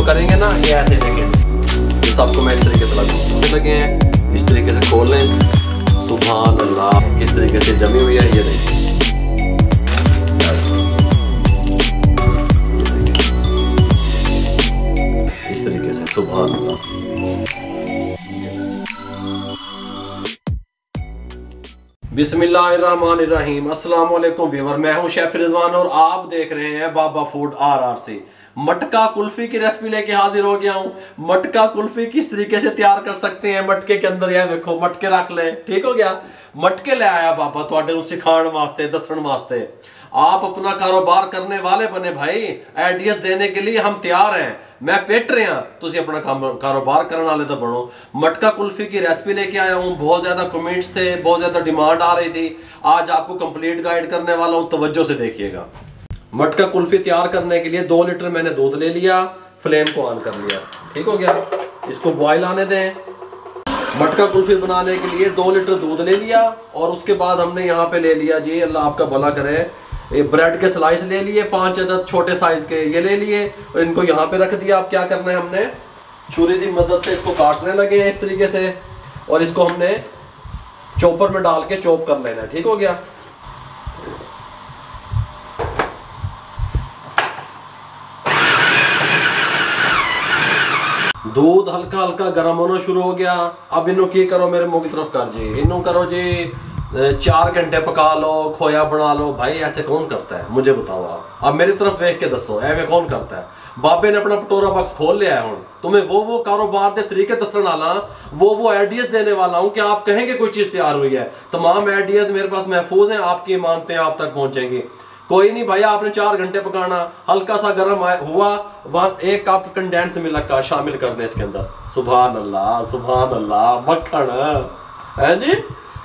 करेंगे ना ये ऐसे देखेंगे। सबको मैं इस तरीके से लगे हैं, इस तरीके से खोल लें। सुभान अल्लाह, किस तरीके से जमी हुई है ये देखिए। इस तरीके से सुभान अल्लाह। बिस्मिल्लाहिर्रहमानिर्रहीम। अस्सलाम वालेकुम व्यूअर, मैं हूं शेफ रिजवान और आप देख रहे हैं बाबा फूड RR से। मटका कुल्फी की रेसिपी लेके हाजिर हो गया हूं। मटका कुल्फी किस तरीके से तैयार कर सकते हैं, मटके के अंदर यह देखो मटके रख ले, ठीक हो गया। मटके ले आया बाबा तुहाडे सिखाने वास्ते, दसण वास्ते। आप अपना कारोबार करने वाले बने भाई, आइडियाज देने के लिए हम तैयार हैं। मैं पेट रहा, तुसी अपना कारोबार करने वाले तो बनो। मटका कुल्फी की रेसिपी लेके आया हूँ। बहुत ज्यादा कमेंट्स थे, बहुत ज्यादा डिमांड आ रही थी। आज आपको कंप्लीट गाइड करने वाला हूँ, तवज्जो से देखिएगा। मटका कुल्फी तैयार करने के लिए 2 लीटर मैंने दूध ले लिया, फ्लेम को ऑन कर लिया, ठीक हो गया। इसको बॉयल आने दें। मटका कुल्फी बनाने के लिए 2 लीटर दूध ले लिया और उसके बाद हमने यहाँ पे ले लिया जी, अल्लाह आपका भला करे, ये ब्रेड के स्लाइस ले लिए, 5 अदद छोटे साइज के ये ले लिए और इनको यहाँ पे रख दिया। अब क्या करना है, हमने छुरी की मदद से इसको काटने लगे हैं इस तरीके से और इसको हमने चॉपर में डाल के चॉप कर लेना है, ठीक हो गया। दूध हल्का हल्का गर्म होना शुरू हो गया। अब इन्हों की करो, मेरे मुंह की तरफ कर जी, इन्हों करो जी 4 घंटे पका लो, खोया बना लो। भाई ऐसे कौन करता है, मुझे बताओ आप। अब मेरी तरफ देख के दसो ऐवे कौन करता है। बाबे ने अपना कटोरा बॉक्स खोल लिया है। तुम्हें वो कारोबार के तरीके दसने वाला, वो आइडियाज देने वाला हूं कि आप कहेंगे कोई चीज तैयार हुई है। तमाम आइडियाज मेरे पास महफूज हैं, आपकी मानते हैं आप तक पहुंचेंगी। कोई नहीं भाई, आपने 4 घंटे पकाना, हल्का सा गर्म हुआ, वहां 1 कप कंडेंस मिल्क का शामिल कर दें इसके अंदर। सुभान अल्लाह सुभान अल्लाह, मक्खन है जी,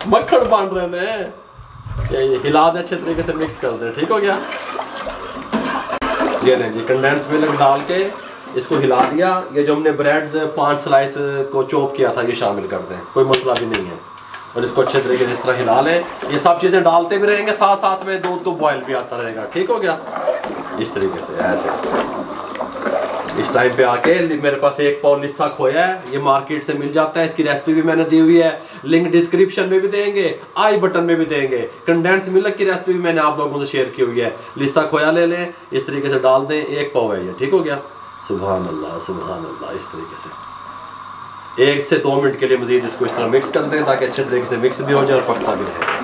मक्खन बन रहे ने। हिला दे, अच्छे तरीके से मिक्स कर दे, ठीक हो गया। ये नहीं जी, कंडेंस मिल्क डाल के इसको हिला दिया। ये जो हमने ब्रेड 5 स्लाइस को चॉप किया था ये शामिल कर दें, कोई मसला भी नहीं है। और इसको अच्छे तरीके से इस तरह हिला लें। ये सब चीजें डालते भी रहेंगे, साथ साथ में दूध को बॉयल भी आता रहेगा, ठीक हो गया। इस तरीके से ऐसे इस टाइम पे आके मेरे पास 1 पाव लिस्सा खोया है, ये मार्केट से मिल जाता है। इसकी रेसिपी भी मैंने दी हुई है, लिंक डिस्क्रिप्शन में भी देंगे, आई बटन में भी देंगे। कंडेंस मिल्क की रेसिपी भी मैंने आप लोगों से शेयर की हुई है। लिस्सा खोया ले लें, इस तरीके से डाल दें, 1 पाव है ये, ठीक हो गया। सुभान अल्लाह सुभान अल्लाह। इस तरीके से 1 से 2 मिनट के लिए मजीद इसको इस तरह मिक्स कर दें ताकि अच्छे तरीके से मिक्स भी हो जाए और पकता भी रहे।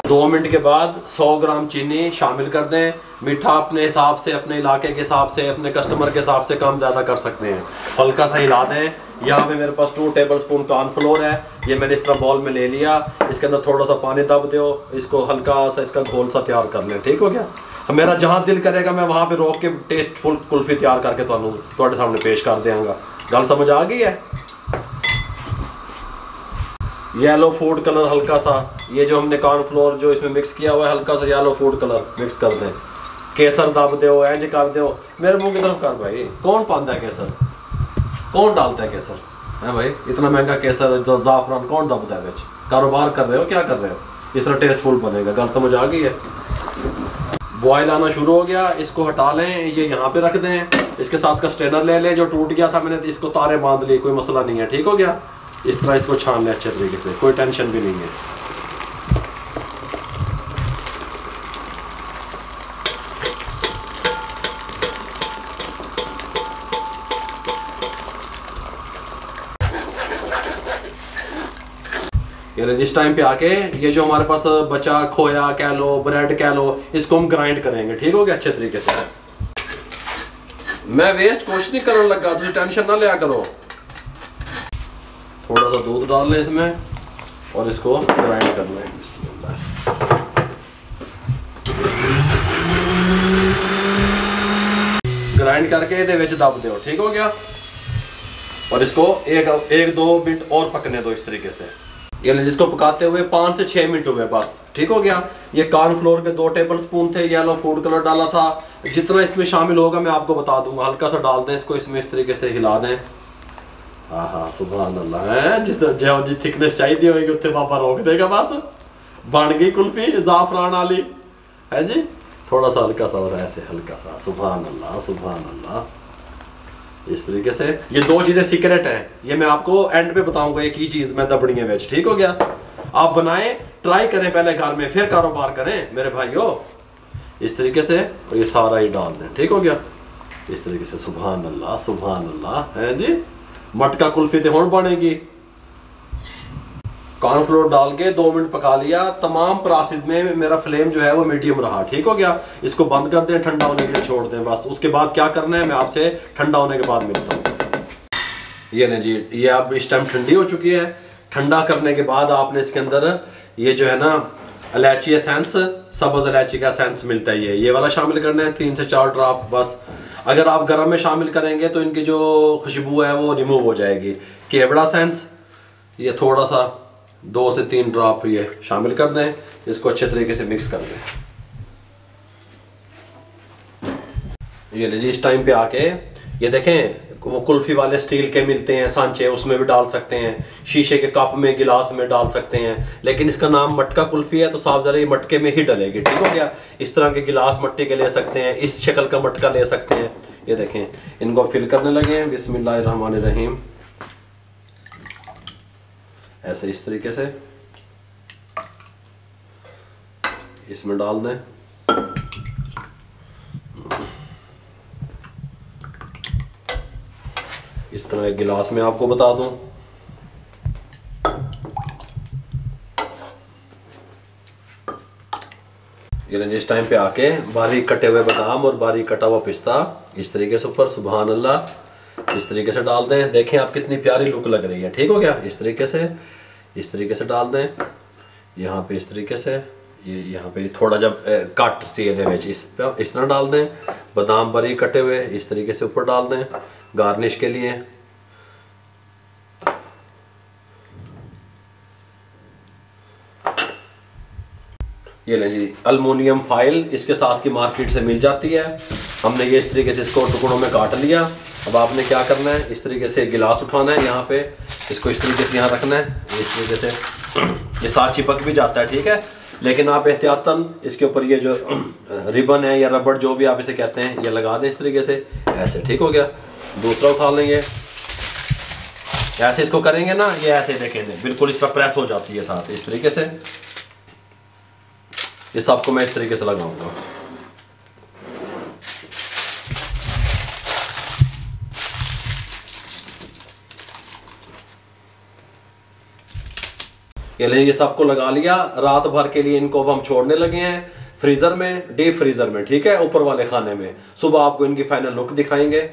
2 मिनट के बाद 100 ग्राम चीनी शामिल कर दें। मीठा अपने हिसाब से, अपने इलाके के हिसाब से, अपने कस्टमर के हिसाब से कम ज़्यादा कर सकते हैं। हल्का सा हिला दें। यहाँ पे मेरे पास 2 टेबलस्पून कॉर्नफ्लोर है, ये मैंने इस तरह बॉल में ले लिया। इसके अंदर थोड़ा सा पानी दब दो, इसको हल्का सा इसका घोल सा तैयार कर लें, ठीक हो गया। मेरा जहाँ दिल करेगा मैं वहाँ पे रोक के टेस्टफुल कुल्फी तैयार करके तुम्हारे सामने पेश कर देंगे। गल समझ आ गई है। येलो फूड कलर हल्का सा, ये जो हमने कॉर्नफ्लोर जो इसमें मिक्स किया हुआ है, हल्का सा येलो फूड कलर मिक्स कर दें। केसर दब दो, एंज कर दो। मेरे मुंह की तरफ कर भाई, कौन पाता है केसर, कौन डालता है केसर है भाई? इतना महंगा केसर, जाफरान कौन दबता है? बेच कारोबार कर रहे हो, क्या कर रहे हो? इस तरह टेस्टफुल बनेगा। गल समझ आ गई है। बॉयल आना शुरू हो गया, इसको हटा लें, ये यहाँ पे रख दें। इसके साथ का स्ट्रेनर ले लें जो टूट गया था, मैंने इसको तारे बांध लिए, कोई मसला नहीं है, ठीक हो गया। इस तरह इसको छान लें अच्छे तरीके से, कोई टेंशन भी नहीं है। जिस टाइम पे आके ये जो हमारे पास बचा खोया कह लो, ब्रेड कह लो, इसको हम ग्राइंड करेंगे, ठीक हो गया अच्छे तरीके से। मैं वेस्ट कुछ नहीं करने लगा, तुम टेंशन ना लिया करो। थोड़ा सा दूध डाल लें इसमें और इसको ग्राइंड कर लें। ग्राइंड करके ये विच दब दो, ठीक हो गया। और इसको 1-2 मिनट और पकने दो इस तरीके से। ये जिसको पकाते हुए 5 से 6 मिनट हुए बस, ठीक हो गया। ये कॉर्नफ्लोर के 2 टेबलस्पून थे, येलो फूड कलर डाला था। जितना इसमें शामिल होगा मैं आपको बता दूंगा। हल्का सा डाल दें इसको, इसमें इस तरीके से हिला दें। हाँ सुभान अल्लाह है। जी थिकनेस चाहिए होगी उससे पापा रोक देगा, बस बन गई कुल्फी जाफरान वाली है जी। थोड़ा सा हल्का सा और ऐसे हल्का सा, सुभान अल्लाह सुभान अल्लाह। इस तरीके से ये दो चीज़ें सीक्रेट हैं, ये मैं आपको एंड पे बताऊंगा एक ही चीज़ में दबड़ी है वेज। ठीक हो गया, आप बनाएं, ट्राई करें पहले घर में, फिर कारोबार करें मेरे भाइयों। इस तरीके से और ये सारा ही डाल दें। ठीक हो गया, इस तरीके से सुभान अल्लाह है जी। मटका कुल्फी तो होड़ बनेगी। कॉर्नफ्लोर डाल के 2 मिनट पका लिया। तमाम प्रोसेस में मेरा फ्लेम जो है वो मीडियम रहा। ठीक हो गया, इसको बंद कर दें, ठंडा होने के लिए छोड़ दें बस। उसके बाद क्या करना है मैं आपसे ठंडा होने के बाद मिलता हूँ। ये नहीं जी, ये अब इस टाइम ठंडी हो चुकी है। ठंडा करने के बाद आपने इसके अंदर ये जो है ना इलायची एसेंस, सब्ज़ इलायची का एसेंस मिलता है, ये वाला शामिल करना है 3 से 4 ड्रॉप बस। अगर आप गर्म में शामिल करेंगे तो इनकी जो खुशबू है वो रिमूव हो जाएगी। केवड़ा एसेंस ये थोड़ा सा 2 से 3 ड्रॉप ये शामिल कर दें। इसको अच्छे तरीके से मिक्स कर दें। ये लीजिए, इस टाइम पे आके ये देखें वो कुल्फी वाले स्टील के मिलते हैं सांचे, उसमें भी डाल सकते हैं, शीशे के कप में गिलास में डाल सकते हैं, लेकिन इसका नाम मटका कुल्फी है तो साफ ज़रा ये मटके में ही डलेगी। ठीक हो गया, इस तरह के गिलास मट्टी के ले सकते हैं, इस शक्ल का मटका ले सकते हैं। ये देखें, इनको फिल करने लगे हैं। बिस्मिल्लाहिर्रहमानिर्रहीम, ऐसे इस तरीके से इसमें डाल दें। इस तरह एक गिलास में आपको बता दूं, ये इस टाइम पे आके बारीक कटे हुए बादाम और बारीक कटा हुआ पिस्ता इस तरीके से ऊपर, सुभान अल्लाह, इस तरीके से डाल दें। देखें आप कितनी प्यारी लुक लग रही है। ठीक हो गया, इस तरीके से डाल दें। यहाँ पे इस तरीके से, ये यहाँ पे थोड़ा जब कट चाहिए इस तरह डाल दें। बादाम बारीक कटे हुए इस तरीके से ऊपर डाल दें गार्निश के लिए। ये लें जी, अल्युमिनियम फाइल इसके साथ की मार्केट से मिल जाती है। हमने ये इस तरीके से इसको टुकड़ों में काट लिया। अब आपने क्या करना है, इस तरीके से गिलास उठाना है, यहाँ पे इसको इस तरीके से यहाँ रखना है, इस तरीके से। ये साथ चिपक भी जाता है, ठीक है, लेकिन आप एहतियातन इसके ऊपर ये जो रिबन है या रबड़ जो भी आप इसे कहते हैं ये लगा दें इस तरीके से, ऐसे। ठीक हो गया, दूसरा उठा लेंगे, ऐसे इसको करेंगे ना, ये ऐसे देखेंगे बिल्कुल इस पर प्रेस हो जाती है साथ, इस तरीके से। इस सबको मैं इस तरीके से लगाऊंगा। ये सबको लगा लिया। रात भर के लिए इनको अब हम छोड़ने लगे हैं फ्रीजर में, डीप फ्रीजर में, ठीक है, ऊपर वाले खाने में। सुबह आपको इनकी फाइनल लुक दिखाएंगे।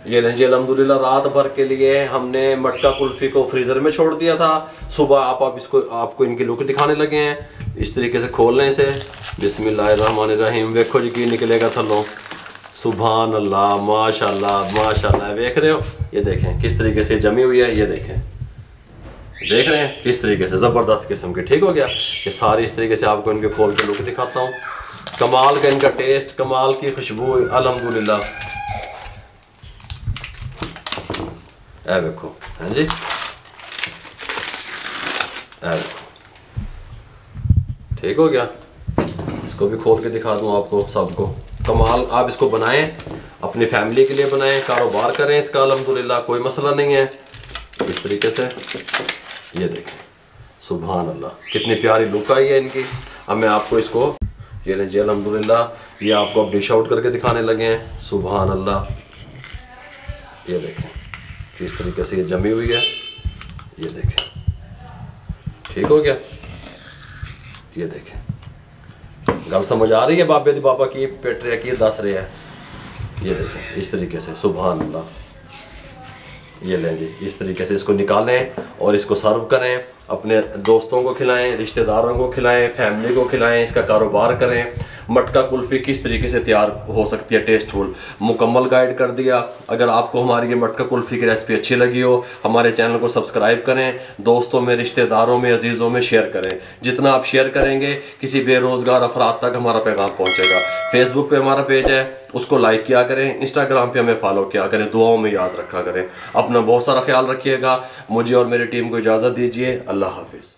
ये लीजिए, अल्हम्दुलिल्लाह रात भर के लिए हमने मटका कुल्फी को फ्रीजर में छोड़ दिया था। सुबह आप इसको आपको इनकी लुक दिखाने लगे हैं। इस तरीके से खोल लें इसे, बिस्मिल्लाहिर्रहमानिर्रहीम। देखो जी की निकलेगा थल्लों, सुभान अल्लाह, माशाल्लाह माशाल्लाह। देख रहे हो, ये देखें किस तरीके से जमी हुई है, ये देखें, देख रहे हैं किस तरीके से, ज़बरदस्त किस्म की। ठीक हो गया, ये सारी इस तरीके से आपको इनके खोल के लुक दिखाता हूँ। कमाल का इनका टेस्ट, कमाल की खुशबू, अल्हम्दुलिल्लाह। ऐ देखो, हैं जी, ऐ देखो, ठीक हो गया। इसको भी खोल के दिखा दूँ आपको सबको। कमाल, आप इसको बनाएं, अपनी फैमिली के लिए बनाएं, कारोबार करें इसका, अल्हम्दुलिल्लाह कोई मसला नहीं है। इस तरीके से ये देखें, सुभान अल्लाह, कितनी प्यारी लुक आई है इनकी। अब मैं आपको इसको, ये लीजिए, अल्हम्दुलिल्लाह ये आपको अब डिश आउट करके दिखाने लगे हैं। सुभान अल्लाह, ये देखें किस तरीके से ये जमी हुई है, ये देखें, ठीक हो गया। ये देखें, गल समझ आ रही है बाबे दी बाबा की पेट रहा की दस रहा है। ये देखें इस तरीके से, सुभान अल्लाह। ये लें जी, इस तरीके से इसको निकालें और इसको सर्व करें, अपने दोस्तों को खिलाएं, रिश्तेदारों को खिलाएं, फैमिली को खिलाएं, इसका कारोबार करें। मटका कुल्फ़ी किस तरीके से तैयार हो सकती है टेस्टफुल, मुकम्मल गाइड कर दिया। अगर आपको हमारी ये मटका कुल्फ़ी की रेसिपी अच्छी लगी हो, हमारे चैनल को सब्सक्राइब करें, दोस्तों में, रिश्तेदारों में, अजीज़ों में शेयर करें। जितना आप शेयर करेंगे किसी बेरोज़गार अफराद तक हमारा पैगाम पहुँचेगा। फेसबुक पे हमारा पेज है, उसको लाइक किया करें, इंस्टाग्राम पे हमें फॉलो किया करें, दुआओं में याद रखा करें। अपना बहुत सारा ख्याल रखिएगा। मुझे और मेरी टीम को इजाज़त दीजिए। अल्लाह हाफिज़।